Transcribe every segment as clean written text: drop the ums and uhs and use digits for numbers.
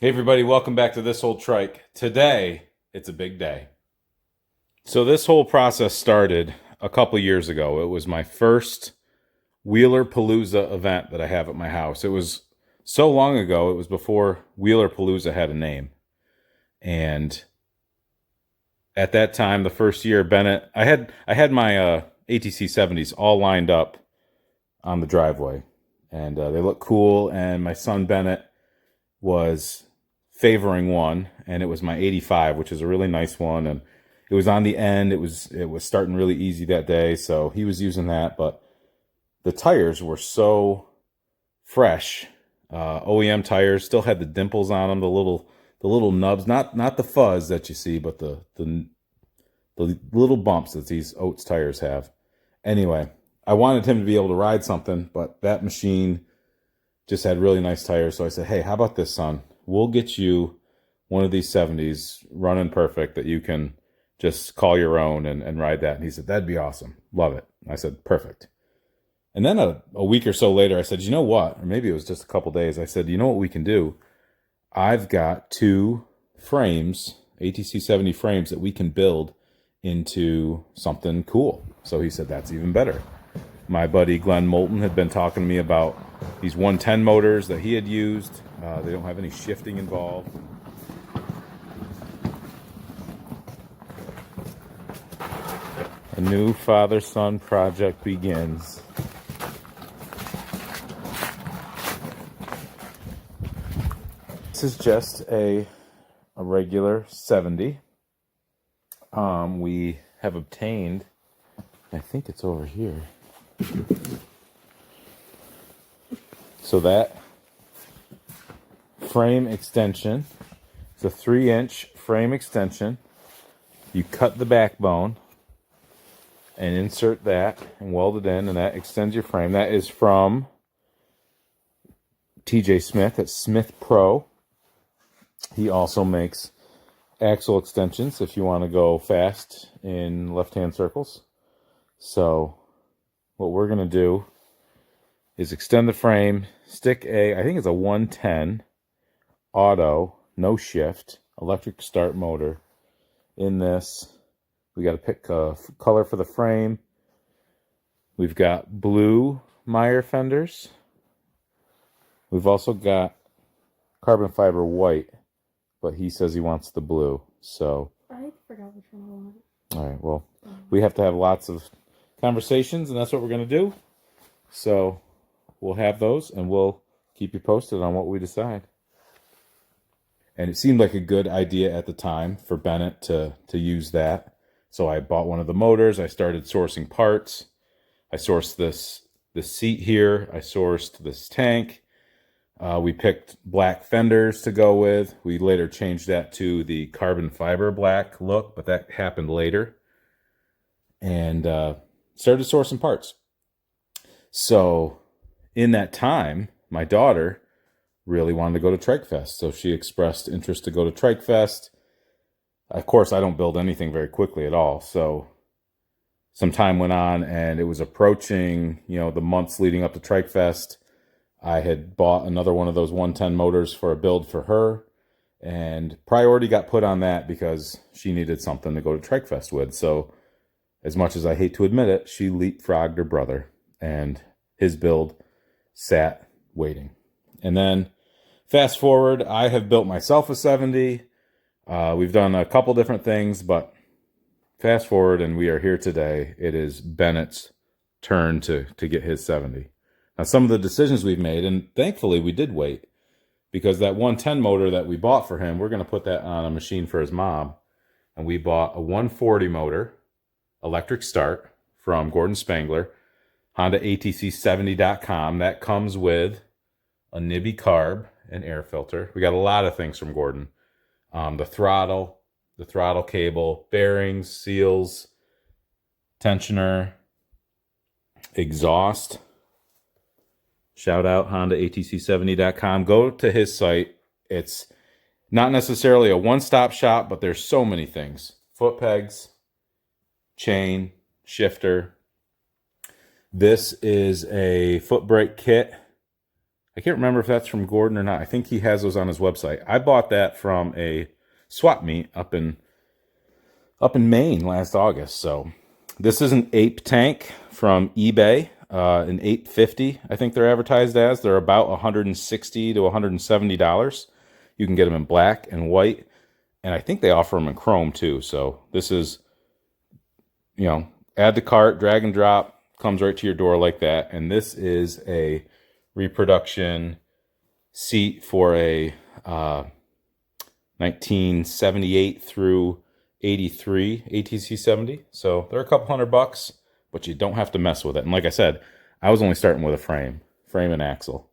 Hey everybody, welcome back to This Old Trike. Today, it's a big day. So this whole process started a couple years ago. It was my first Wheeler Palooza event that I have at my house. It was so long ago, it was before Wheeler Palooza had a name. And at that time, the first year, Bennett, I had my ATC 70s all lined up on the driveway. And they look cool, and my son Bennett was favoring one, and it was my 85, which is a really nice one, and it was on the end. It was starting really easy that day, so he was using that. But the tires were so fresh. OEM tires still had the dimples on them, the little nubs, not the fuzz that you see, but the little bumps that these Oats tires have. Anyway, I wanted him to be able to ride something, but that machine just had really nice tires. So I said, hey, how about this, son? We'll get you one of these 70s running perfect that you can just call your own and ride that. And he said, that'd be awesome. Love it. I said, perfect. And then a week or so later, I said, you know what? Or maybe it was just a couple days. I said, you know what we can do? I've got two frames, ATC 70 frames that we can build into something cool. So he said, that's even better. My buddy Glenn Moulton had been talking to me about these 110 motors that he had used. They don't have any shifting involved. A new father-son project begins. This is just a regular 70. We have obtained, I think it's over here. So that frame extension, it's a 3-inch frame extension. You cut the backbone and insert that and weld it in, and that extends your frame. That is from TJ Smith at Smith Pro. He also makes axle extensions if you want to go fast in left-hand circles. So what we're going to do is extend the frame, stick I think it's a 110 auto, no shift, electric start motor in this. We got to pick a color for the frame. We've got blue Meyer fenders. We've also got carbon fiber white, but he says he wants the blue. So I forgot which one I wanted. all right, well, we have to have lots of conversations, and that's what we're going to do. So we'll have those, and we'll keep you posted on what we decide. And it seemed like a good idea at the time for Bennett to use that. So I bought one of the motors. I started sourcing parts. I sourced this seat here. I sourced this tank. We picked black fenders to go with. We later changed that to the carbon fiber black look, but that happened later. And started sourcing parts. So in that time, my daughter really wanted to go to Trike Fest. So she expressed interest to go to Trike Fest. Of course, I don't build anything very quickly at all. So some time went on, and it was approaching, the months leading up to Trike Fest. I had bought another one of those 110 motors for a build for her, and priority got put on that because she needed something to go to Trike Fest with. So as much as I hate to admit it, she leapfrogged her brother, and his build sat waiting. And then fast forward, I have built myself a 70. We've done a couple different things, but fast forward, and we are here today. It is Bennett's turn to get his 70. Now, some of the decisions we've made, and thankfully we did wait, because that 110 motor that we bought for him, we're going to put that on a machine for his mom. And we bought a 140 motor, electric start, from Gordon Spangler, Honda ATC 70.com. That comes with a Nibby carb and air filter. We got a lot of things from Gordon. The throttle cable, bearings, seals, tensioner, exhaust. Shout out Honda ATC70.com. Go to his site. It's not necessarily a one-stop shop, but there's so many things. Foot pegs, chain, shifter. This is a foot brake kit I can't remember if that's from Gordon or not. I think he has those on his website. I bought that from a swap meet up in Maine last August. So this is an ape tank from eBay, an 850. I think they're advertised as. They're about $160 to $170. You can get them in black and white, and I think they offer them in chrome too. So this is, you know, add to cart, drag and drop, comes right to your door like that. And this is a reproduction seat for a 1978 through 83 ATC 70. So they're a couple $100, but you don't have to mess with it. And like I said, I was only starting with a frame and axle.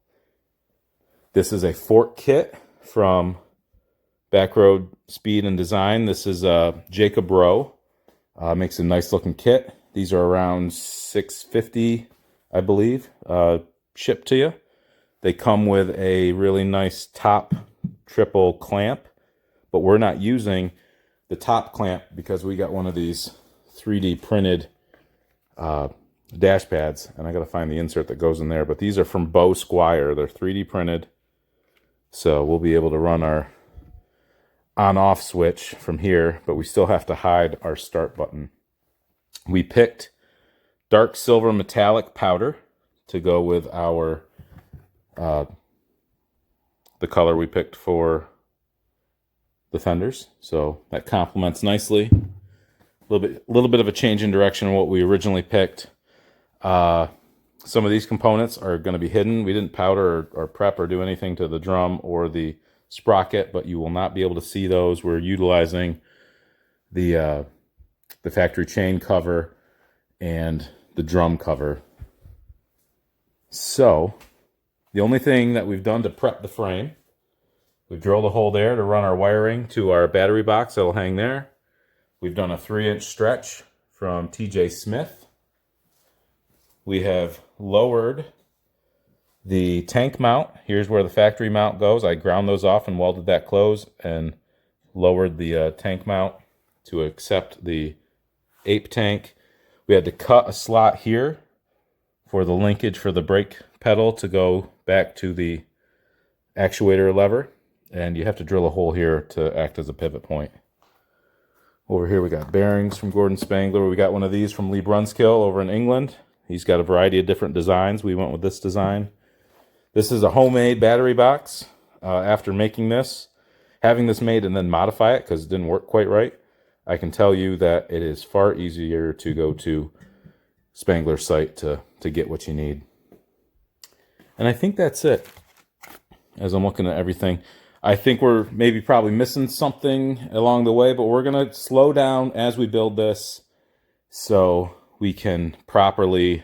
This is a fork kit from Backroad Speed and Design. This is Jacob Rowe. Makes a nice looking kit. These are around $650, I believe, shipped to you. They come with a really nice top triple clamp, but we're not using the top clamp because we got one of these 3D printed dash pads, and I got to find the insert that goes in there. But these are from Bo Squire. They're 3D printed, so we'll be able to run our on-off switch from here, but we still have to hide our start button. We picked dark silver metallic powder to go with our the color we picked for the fenders, so that complements nicely. A little bit of a change in direction in what we originally picked. Some of these components are going to be hidden. We didn't powder or prep or do anything to the drum or the sprocket, but you will not be able to see those. We're utilizing the factory chain cover and the drum cover. So the only thing that we've done to prep the frame, we've drilled a hole there to run our wiring to our battery box that will hang there. We've done a 3-inch stretch from TJ Smith. We have lowered the tank mount. Here's where the factory mount goes. I ground those off and welded that closed and lowered the tank mount to accept the ape tank. We had to cut a slot here for the linkage for the brake pedal to go back to the actuator lever. And you have to drill a hole here to act as a pivot point. Over here we got bearings from Gordon Spangler. We got one of these from Lee Brunskill over in England. He's got a variety of different designs. We went with this design. This is a homemade battery box. After making this, having this made and then modify it because it didn't work quite right, I can tell you that it is far easier to go to Spangler's site to get what you need. And I think that's it. As I'm looking at everything, I think we're probably missing something along the way, but we're going to slow down as we build this so we can properly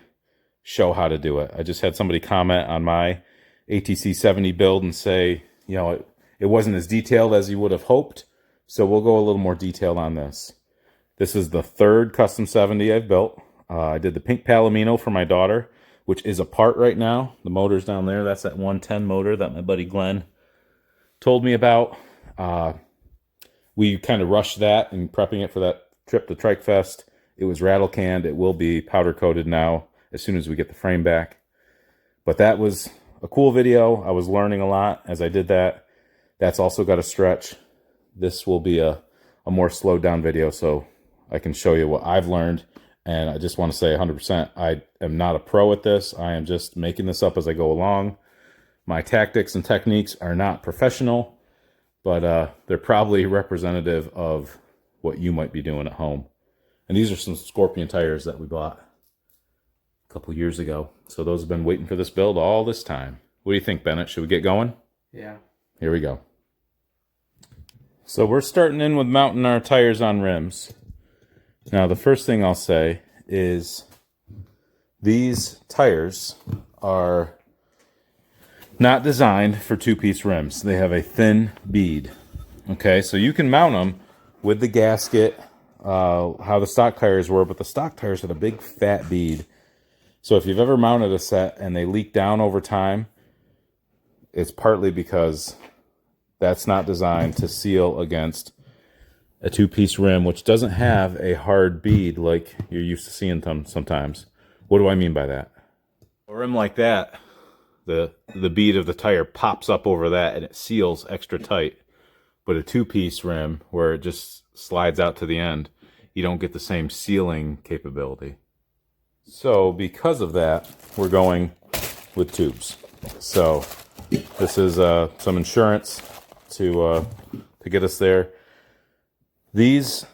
show how to do it. I just had somebody comment on my ATC 70 build and say, you know, it wasn't as detailed as you would have hoped, so we'll go a little more detailed on this. This is the third custom 70 I've built. I did the pink Palomino for my daughter, which is apart right now. The motor's down there. That's that 110 motor that my buddy Glenn told me about. We kind of rushed that in prepping it for that trip to Trike Fest. It was rattle canned. It will be powder coated now as soon as we get the frame back. But that was a cool video. I was learning a lot as I did that. That's also got a stretch. This will be a more slowed down video so I can show you what I've learned. And I just want to say 100%, I am not a pro at this. I am just making this up as I go along. My tactics and techniques are not professional, but they're probably representative of what you might be doing at home. And these are some Scorpion tires that we bought a couple years ago. So those have been waiting for this build all this time. What do you think, Bennett? Should we get going? Yeah. Here we go. So we're starting in with mounting our tires on rims. Now, the first thing I'll say is these tires are not designed for two-piece rims. They have a thin bead. Okay, so you can mount them with the gasket, how the stock tires were, but the stock tires had a big fat bead. So if you've ever mounted a set and they leak down over time, it's partly because that's not designed to seal against a two-piece rim, which doesn't have a hard bead like you're used to seeing them sometimes. What do I mean by that? A rim like that the bead of the tire pops up over that and it seals extra tight. But a two-piece rim where it just slides out to the end, you don't get the same sealing capability. So because of that, we're going with tubes. So this is some insurance to get us there. These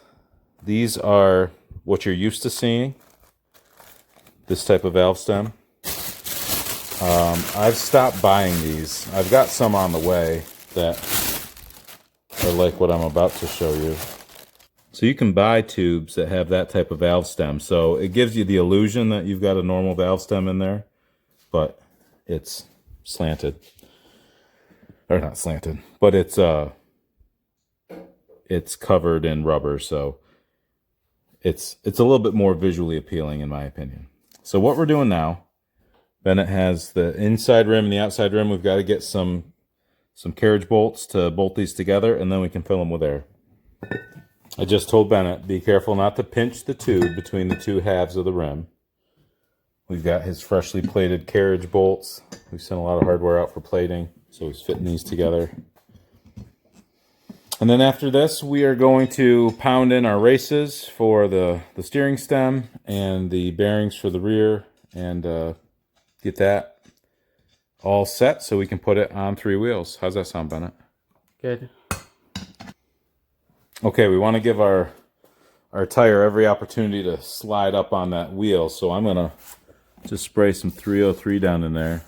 are what you're used to seeing, this type of valve stem. I've stopped buying these. I've got some on the way that are like what I'm about to show you. So you can buy tubes that have that type of valve stem. So it gives you the illusion that you've got a normal valve stem in there, but it's slanted. Or not slanted, but it's covered in rubber, so it's a little bit more visually appealing in my opinion. So what we're doing now, Bennett has the inside rim and the outside rim. We've got to get some carriage bolts to bolt these together, and then we can fill them with air. I just told Bennett, be careful not to pinch the tube between the two halves of the rim. We've got his freshly plated carriage bolts. We've sent a lot of hardware out for plating, so he's fitting these together. And then after this, we are going to pound in our races for the steering stem and the bearings for the rear, and get that all set so we can put it on 3 wheels. How's that sound, Bennett? Good. Okay, we want to give our tire every opportunity to slide up on that wheel, so I'm going to just spray some 303 down in there.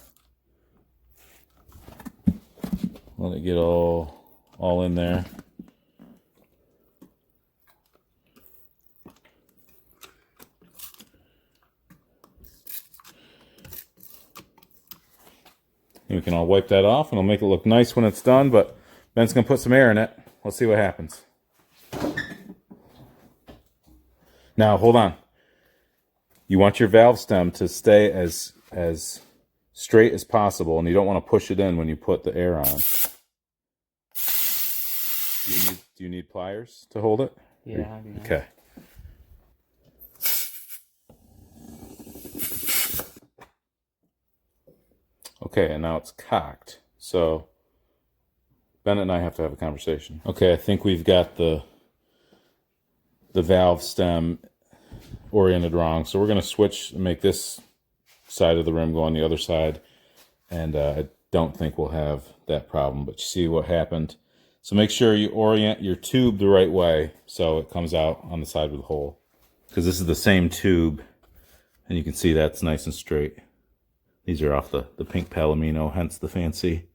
Let it get all in there. And we can all wipe that off, and it'll make it look nice when it's done, but Ben's going to put some air in it. Let's see what happens. Now, hold on. You want your valve stem to stay as straight as possible, and you don't want to push it in when you put the air on. Do you need pliers to hold it? Yeah, I do. Okay. Okay, and now it's cocked. So Bennett and I have to have a conversation. Okay, I think we've got the valve stem oriented wrong. So we're going to switch and make this side of the rim go on the other side. And I don't think we'll have that problem. But you see what happened. So make sure you orient your tube the right way so it comes out on the side with the hole. Because this is the same tube. And you can see that's nice and straight. These are off the pink Palomino, hence the fancy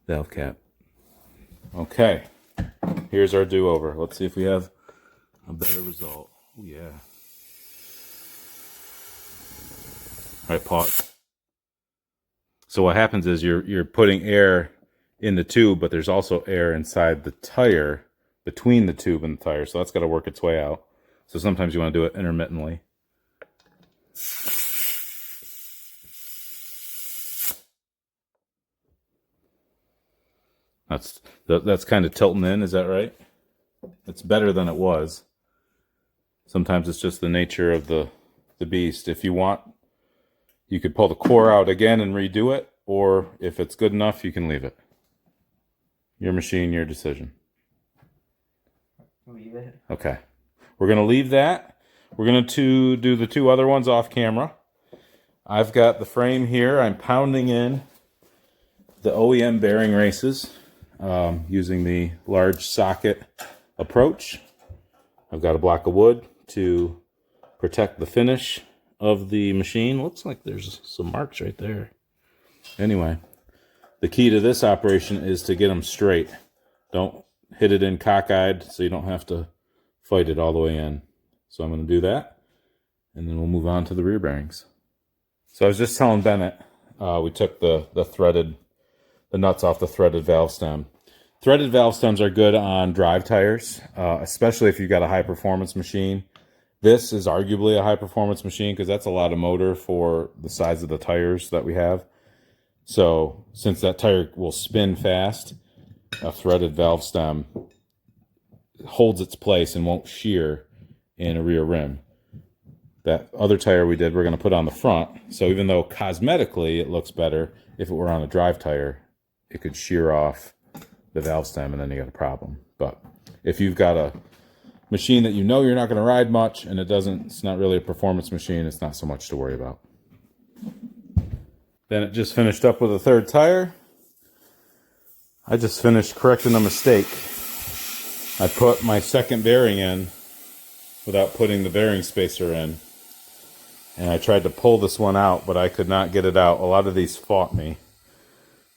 valve cap. Okay, here's our do-over. Let's see if we have a better result. Oh yeah. All right, pause. So what happens is you're putting air in the tube, but there's also air inside the tire, between the tube and the tire. So that's got to work its way out. So sometimes you want to do it intermittently. That's kind of tilting in, is that right? It's better than it was. Sometimes it's just the nature of the beast. If you want, you could pull the core out again and redo it, or if it's good enough, you can leave it. Your machine, your decision. Leave it. Okay. We're going to leave that. We're going to do the 2 other ones off camera. I've got the frame here. I'm pounding in the OEM bearing races. Using the large socket approach. I've got a block of wood to protect the finish of the machine. Looks like there's some marks right there. Anyway, the key to this operation is to get them straight. Don't hit it in cockeyed so you don't have to fight it all the way in. So I'm going to do that, and then we'll move on to the rear bearings. So I was just telling Bennett, we took the nuts off the threaded valve stem. Threaded valve stems are good on drive tires, especially if you've got a high performance machine. This is arguably a high performance machine because that's a lot of motor for the size of the tires that we have. So since that tire will spin fast, a threaded valve stem holds its place and won't shear in a rear rim. That other tire we did, we're going to put on the front. So even though cosmetically it looks better, if it were on a drive tire, it could shear off the valve stem and then you got a problem. But if you've got a machine that you know you're not going to ride much and it's not really a performance machine, it's not so much to worry about. Then it just finished up with a third tire. I just finished correcting a mistake. I put my second bearing in without putting the bearing spacer in. And I tried to pull this one out, but I could not get it out. A lot of these fought me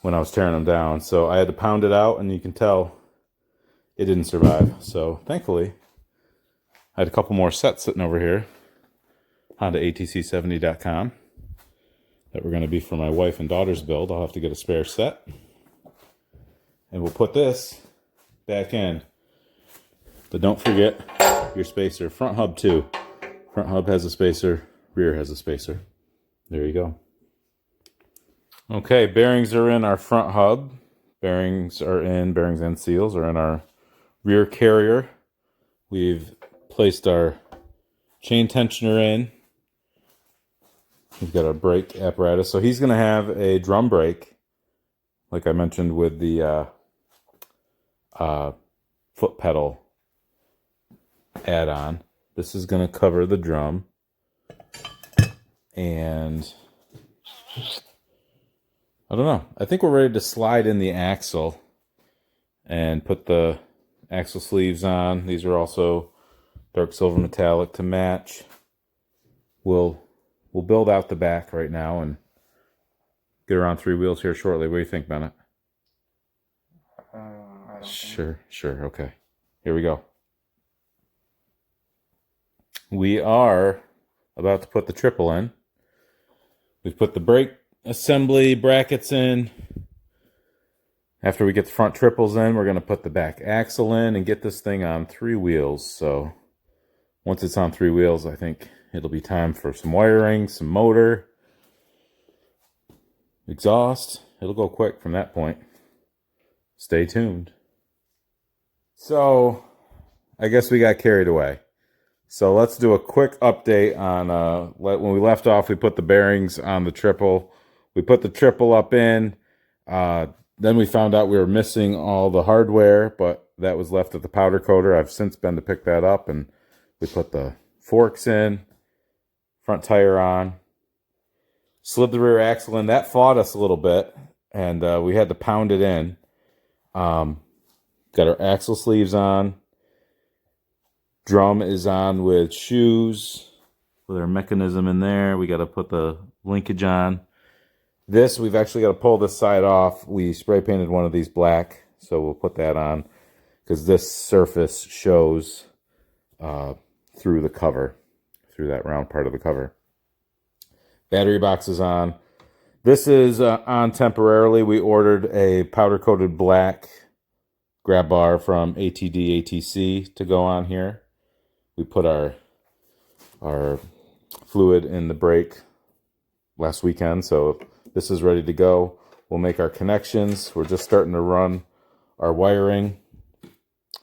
when I was tearing them down. So I had to pound it out, and you can tell it didn't survive. So thankfully, I had a couple more sets sitting over here. Honda ATC70.com. That were going to be for my wife and daughter's build. I'll have to get a spare set. And we'll put this back in. But don't forget your spacer. Front hub too. Front hub has a spacer. Rear has a spacer. There you go. Okay, bearings are in our front hub. Bearings and seals are in our rear carrier. We've placed our chain tensioner in. We've got our brake apparatus. So he's going to have a drum brake, like I mentioned with the foot pedal add-on. This is going to cover the drum. And I don't know. I think we're ready to slide in the axle and put the axle sleeves on. These are also dark silver metallic to match. We'll build out the back right now and get around 3 wheels here shortly. What do you think, Bennett? I don't Sure. Okay. Here we go. We are about to put the triple in. We've put the brake assembly brackets in. After we get the front triples in, we're going to put the back axle in and get this thing on 3 wheels. So once it's on 3 wheels, I think it'll be time for some wiring, some motor, exhaust. It'll go quick from that point. Stay tuned. So I guess we got carried away. So let's do a quick update on when we left off. We put the bearings on the triple. We put the triple up in. Then we found out we were missing all the hardware, but that was left at the powder coater. I've since been to pick that up, and we put the forks in, front tire on, slid the rear axle in. That fought us a little bit, and we had to pound it in. Got our axle sleeves on. Drum is on with shoes, with our mechanism in there. We got to put the linkage on. This, we've actually got to pull this side off. We spray painted one of these black, so we'll put that on because this surface shows through the cover, through that round part of the cover. Battery box is on. This is on temporarily. We ordered a powder-coated black grab bar from ATC to go on here. We put our fluid in the brake last weekend, so this is ready to go. We'll make our connections. We're just starting to run our wiring.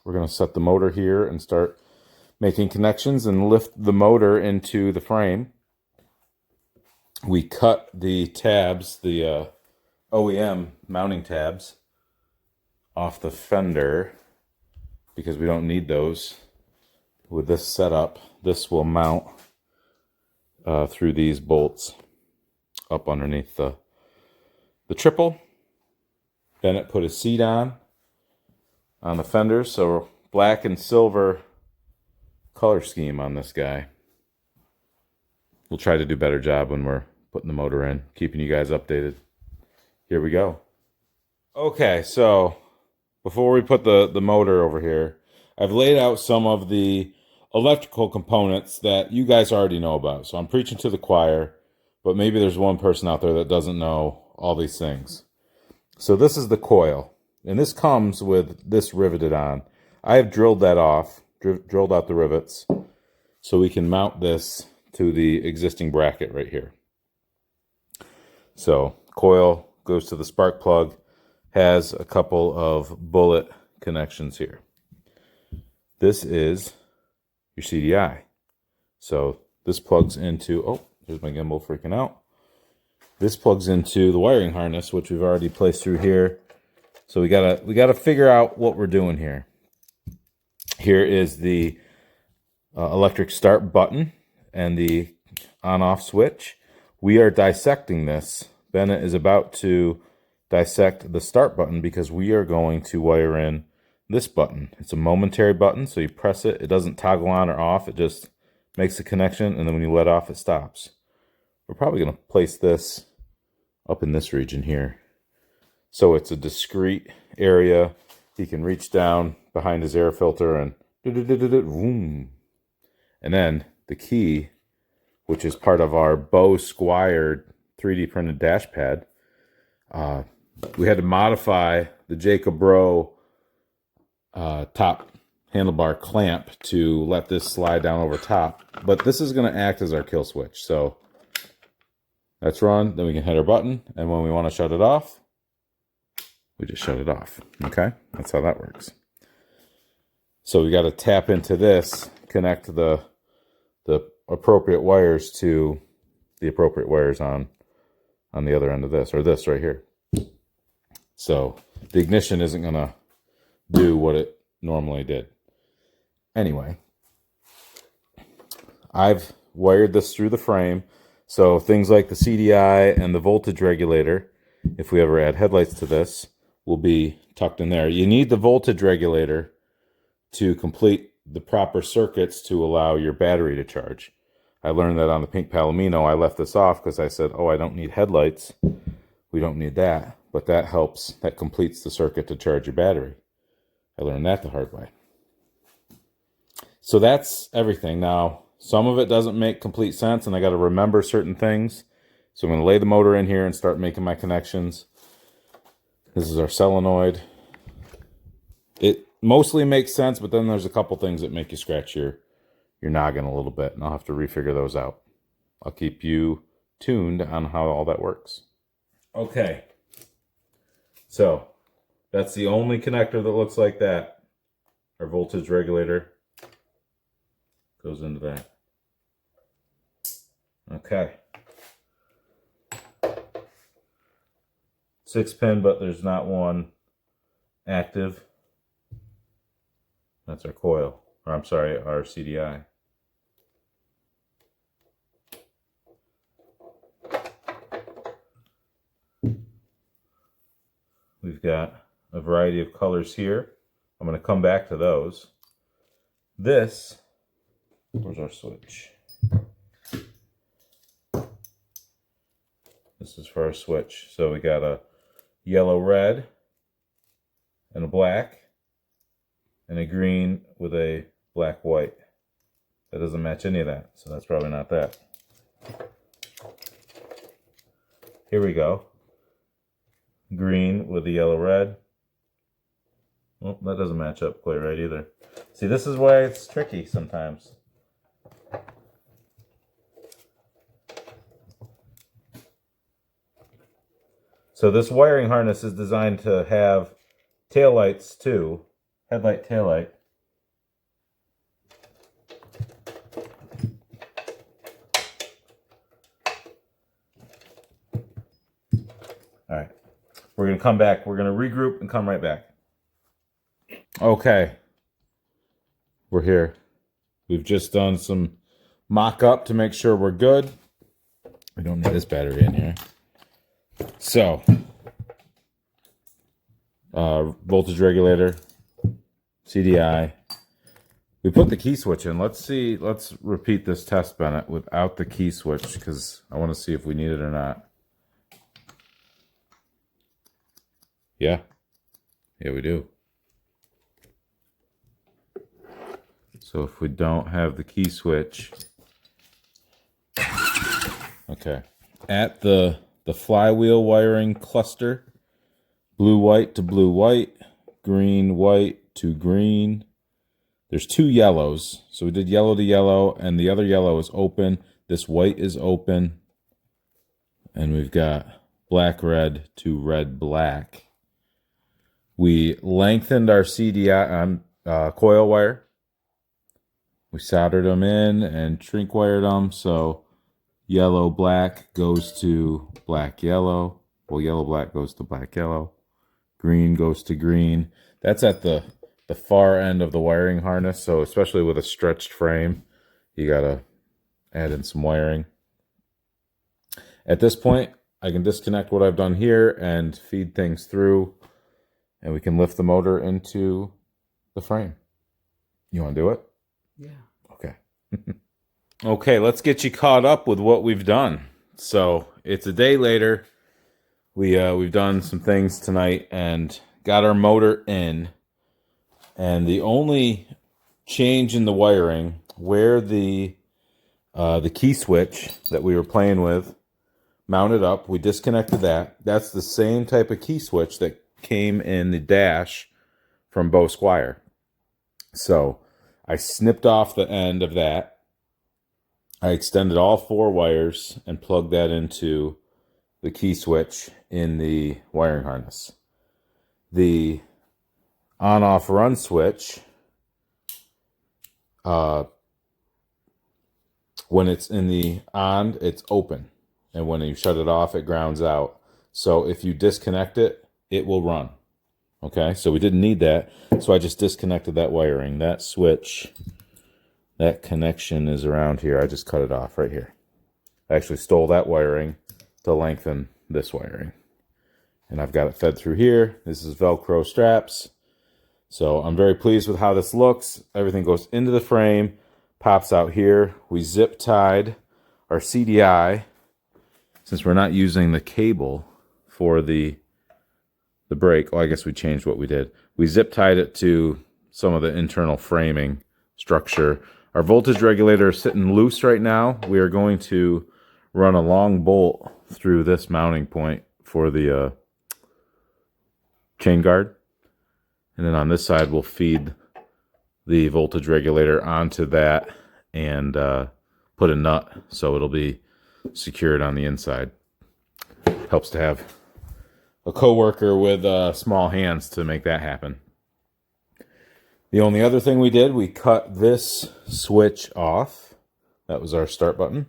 We're going to set the motor here and start making connections and lift the motor into the frame. We cut the tabs, the OEM mounting tabs, off the fender because we don't need those. With this setup, this will mount through these bolts up underneath the triple. Bennett put a seat on the fenders, so black and silver color scheme on this guy. We'll try to do a better job when we're putting the motor in, keeping you guys updated. Here we go. Okay, so before we put the motor over here, I've laid out some of the electrical components that you guys already know about. So I'm preaching to the choir, but maybe there's one person out there that doesn't know all these things. So this is the coil, and this comes with this riveted on. I have drilled that off, drilled out the rivets, so we can mount this to the existing bracket right here. So coil goes to the spark plug, has a couple of bullet connections here. This is your CDI. So this plugs into, oh, there's my gimbal freaking out. This plugs into the wiring harness, which we've already placed through here. So we gotta figure out what we're doing here. Here is the electric start button and the on-off switch. We are dissecting this. Bennett is about to dissect the start button because we are going to wire in this button. It's a momentary button, so you press it. It doesn't toggle on or off. It just makes a connection, and then when you let off, it stops. We're probably going to place this up in this region here. So it's a discrete area. He can reach down behind his air filter and boom. And then the key, which is part of our Bo Squired 3D printed dash pad, we had to modify the Jacob Bro top handlebar clamp to let this slide down over top. But this is going to act as our kill switch. So let's run, then we can hit our button, and when we want to shut it off, we just shut it off. Okay, that's how that works. So we got to tap into this, connect the appropriate wires to the appropriate wires on the other end of this, or this right here. So the ignition isn't going to do what it normally did. Anyway, I've wired this through the frame, so things like the CDI and the voltage regulator, if we ever add headlights to this, will be tucked in there. You need the voltage regulator to complete the proper circuits to allow your battery to charge. I learned that on the pink Palomino. I left this off because I said, oh, I don't need headlights. We don't need that. But that helps, that completes the circuit to charge your battery. I learned that the hard way. So that's everything. Now, some of it doesn't make complete sense, and I got to remember certain things. So I'm going to lay the motor in here and start making my connections. This is our solenoid. It mostly makes sense, but then there's a couple things that make you scratch your noggin a little bit, and I'll have to refigure those out. I'll keep you tuned on how all that works. Okay. So that's the only connector that looks like that. Our voltage regulator goes into that. Okay. 6-pin, but there's not one active. That's our coil, or I'm sorry, our CDI. We've got a variety of colors here. I'm going to come back to those. This, where's our switch? This is for our switch. So we got a yellow, red, and a black, and a green with a black, white. That doesn't match any of that, so that's probably not that. Here we go. Green with the yellow, red. Well, that doesn't match up quite right either. See, this is why it's tricky sometimes. So this wiring harness is designed to have taillights too. Headlight, taillight. All right. We're going to come back. We're going to regroup and come right back. Okay. We're here. We've just done some mock-up to make sure we're good. We don't need this battery in here. So, voltage regulator, CDI. We put the key switch in. Let's see. Let's repeat this test, Bennett, without the key switch because I want to see if we need it or not. Yeah. Yeah, we do. So if we don't have the key switch, okay. At the flywheel wiring cluster, blue white to blue white, green white to green. There's two yellows. So we did yellow to yellow, and the other yellow is open. This white is open. And we've got black red to red black. We lengthened our CDI coil wire. We soldered them in and shrink wired them. So yellow, black goes to black, yellow. Well, yellow, black goes to black, yellow. Green goes to green. That's at the far end of the wiring harness. So especially with a stretched frame, you got to add in some wiring. At this point, I can disconnect what I've done here and feed things through, and we can lift the motor into the frame. You want to do it? Yeah. Okay. Okay, let's get you caught up with what we've done. So it's a day later. We've done some things tonight and got our motor in. And the only change in the wiring, where the key switch that we were playing with mounted up, we disconnected that. That's the same type of key switch that came in the dash from Bo Squire. So I snipped off the end of that. I extended all 4 wires and plugged that into the key switch in the wiring harness. The on-off run switch, when it's in the on, it's open. And when you shut it off, it grounds out. So if you disconnect it, it will run. Okay, so we didn't need that. So I just disconnected that wiring. That switch, that connection is around here. I just cut it off right here. I actually stole that wiring to lengthen this wiring. And I've got it fed through here. This is Velcro straps. So I'm very pleased with how this looks. Everything goes into the frame, pops out here. We zip tied our CDI, since we're not using the cable for the brake. Oh, I guess we changed what we did. We zip tied it to some of the internal framing structure. Our voltage regulator is sitting loose right now. We are going to run a long bolt through this mounting point for the chain guard. And then on this side, we'll feed the voltage regulator onto that and put a nut so it'll be secured on the inside. Helps to have a coworker with small hands to make that happen. The only other thing we did, we cut this switch off. That was our start button.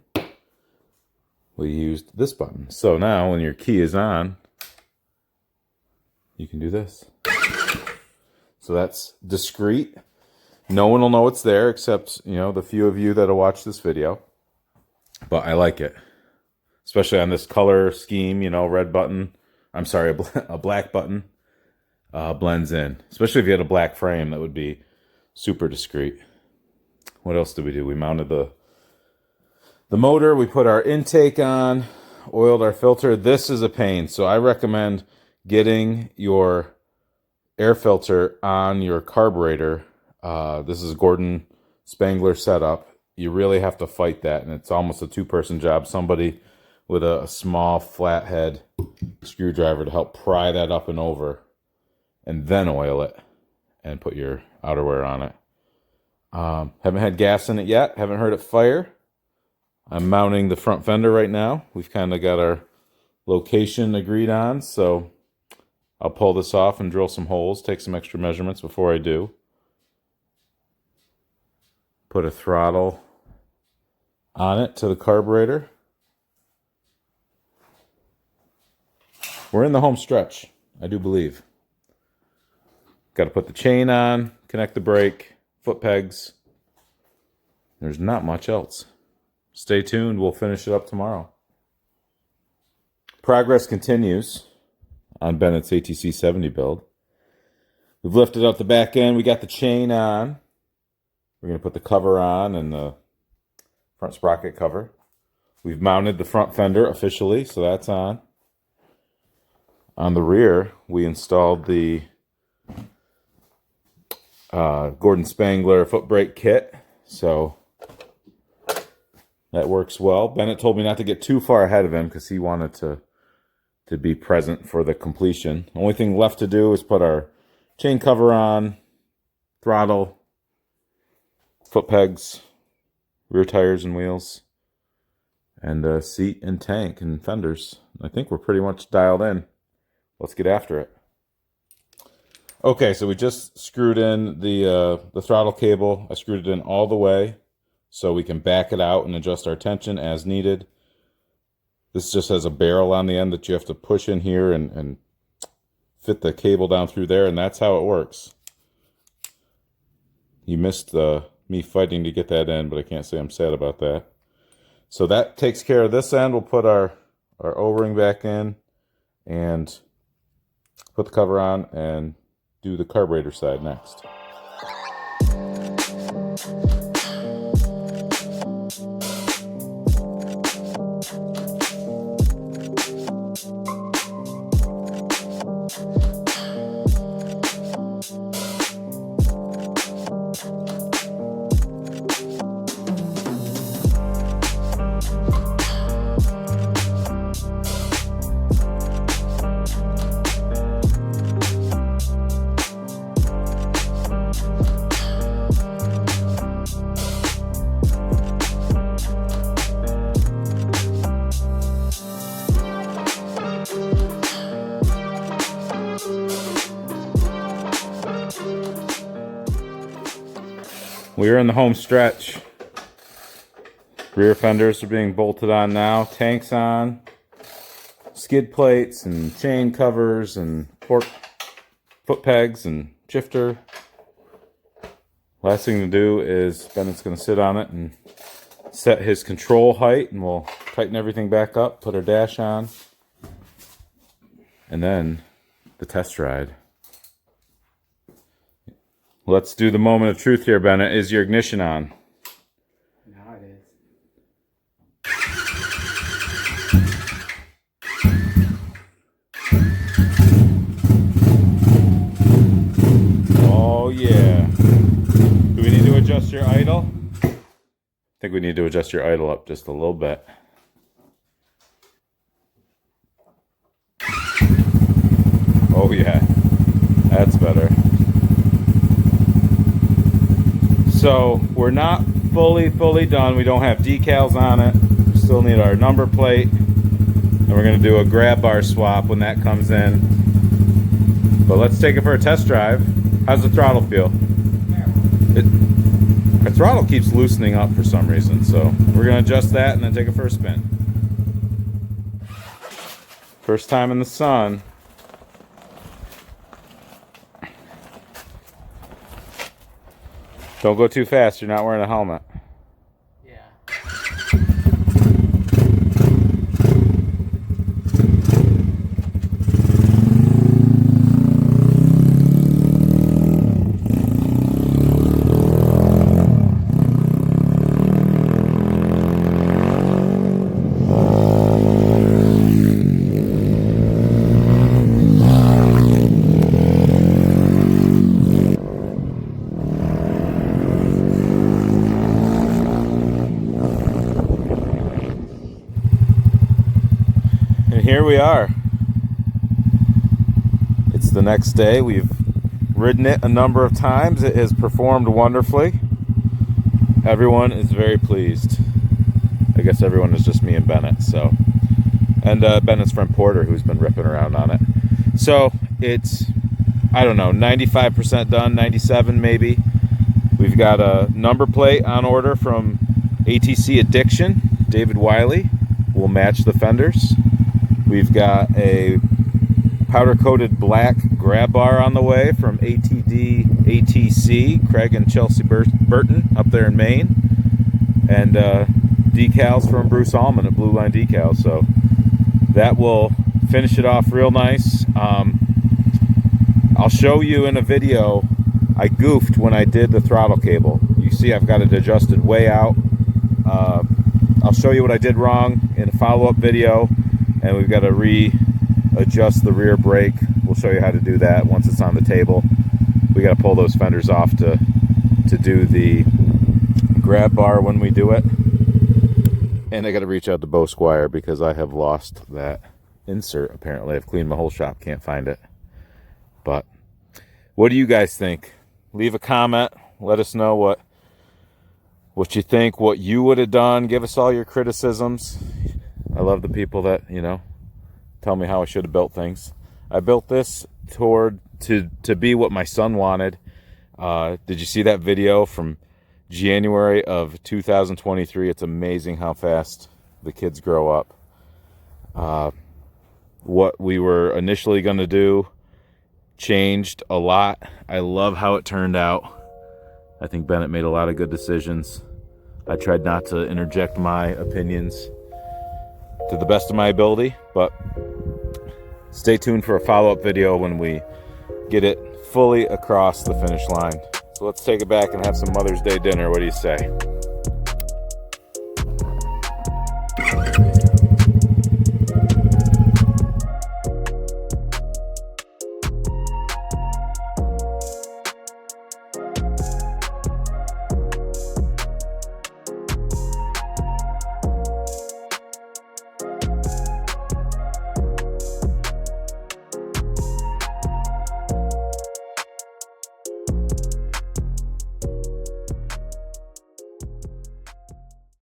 We used this button. So now when your key is on, you can do this. So that's discreet. No one will know it's there except, the few of you that'll watch this video. But I like it. Especially on this color scheme, red button. I'm sorry, a black button blends in. Especially if you had a black frame, that would be super discreet. What else did we do? We mounted the motor. We put our intake on, oiled our filter. This is a pain. So I recommend getting your air filter on your carburetor. This is Gordon Spangler setup. You really have to fight that, and it's almost a 2-person job. Somebody with a small flathead screwdriver to help pry that up and over, and then oil it and put your outerwear on it. Haven't had gas in it yet. Haven't heard it fire. I'm mounting the front fender right now. We've kind of got our location agreed on, so I'll pull this off and drill some holes, take some extra measurements before I do. Put a throttle on it to the carburetor. We're in the home stretch, I do believe. Got to put the chain on, connect the brake, foot pegs. There's not much else. Stay tuned, we'll finish it up tomorrow. Progress continues on Bennett's ATC 70 build. We've lifted up the back end, we got the chain on. We're going to put the cover on and the front sprocket cover. We've mounted the front fender officially, so that's on. On the rear, we installed the Gordon Spangler foot brake kit, so that works well. Bennett told me not to get too far ahead of him because he wanted to be present for the completion. The only thing left to do is put our chain cover on, throttle, foot pegs, rear tires and wheels, and seat and tank and fenders. I think we're pretty much dialed in. Let's get after it. Okay, so we just screwed in the throttle cable. I screwed it in all the way so we can back it out and adjust our tension as needed. This just has a barrel on the end that you have to push in here and fit the cable down through there, and that's how it works. You missed me fighting to get that in, but I can't say I'm sad about that. So that takes care of this end. We'll put our O-ring back in and put the cover on and do the carburetor side next. We're in the home stretch. Rear fenders are being bolted on now. Tanks on. Skid plates and chain covers and foot pegs and shifter. Last thing to do is Bennett's going to sit on it and set his control height, and we'll tighten everything back up, put our dash on, and then the test ride. Let's do the moment of truth here, Bennett. Is your ignition on? Now it is. Oh, yeah. Do we need to adjust your idle? I think we need to adjust your idle up just a little bit. Oh, yeah. That's better. So we're not fully done. We don't have decals on it. We still need our number plate. And we're going to do a grab bar swap when that comes in. But let's take it for a test drive. How's the throttle feel? Our throttle keeps loosening up for some reason. So we're going to adjust that and then take it for a spin. First time in the sun. Don't go too fast, you're not wearing a helmet. Yeah. Here we are. It's the next day. We've ridden it a number of times. It has performed wonderfully. Everyone is very pleased. I guess everyone is just me and Bennett. So, and Bennett's friend Porter, who's been ripping around on it. So it's, I don't know, 95% done, 97 maybe. We've got a number plate on order from ATC Addiction. David Wiley will match the fenders. We've got a powder-coated black grab bar on the way from ATD ATC, Craig and Chelsea Burton up there in Maine. And decals from Bruce Allman at Blue Line Decals. So that will finish it off real nice. I'll show you in a video. I goofed when I did the throttle cable. You see I've got it adjusted way out. I'll show you what I did wrong in a follow-up video. And we've got to readjust the rear brake. We'll show you how to do that once it's on the table. We got to pull those fenders off to do the grab bar when we do it. And I got to reach out to Bo Squire because I have lost that insert. Apparently, I've cleaned my whole shop, can't find it. But what do you guys think? Leave a comment. Let us know what you think, what you would have done. Give us all your criticisms. I love the people that, tell me how I should have built things. I built this toward to be what my son wanted. Did you see that video from January of 2023? It's amazing how fast the kids grow up. What we were initially going to do changed a lot. I love how it turned out. I think Bennett made a lot of good decisions. I tried not to interject my opinions to the best of my ability, but stay tuned for a follow-up video when we get it fully across the finish line. So let's take it back and have some Mother's Day dinner. What do you say?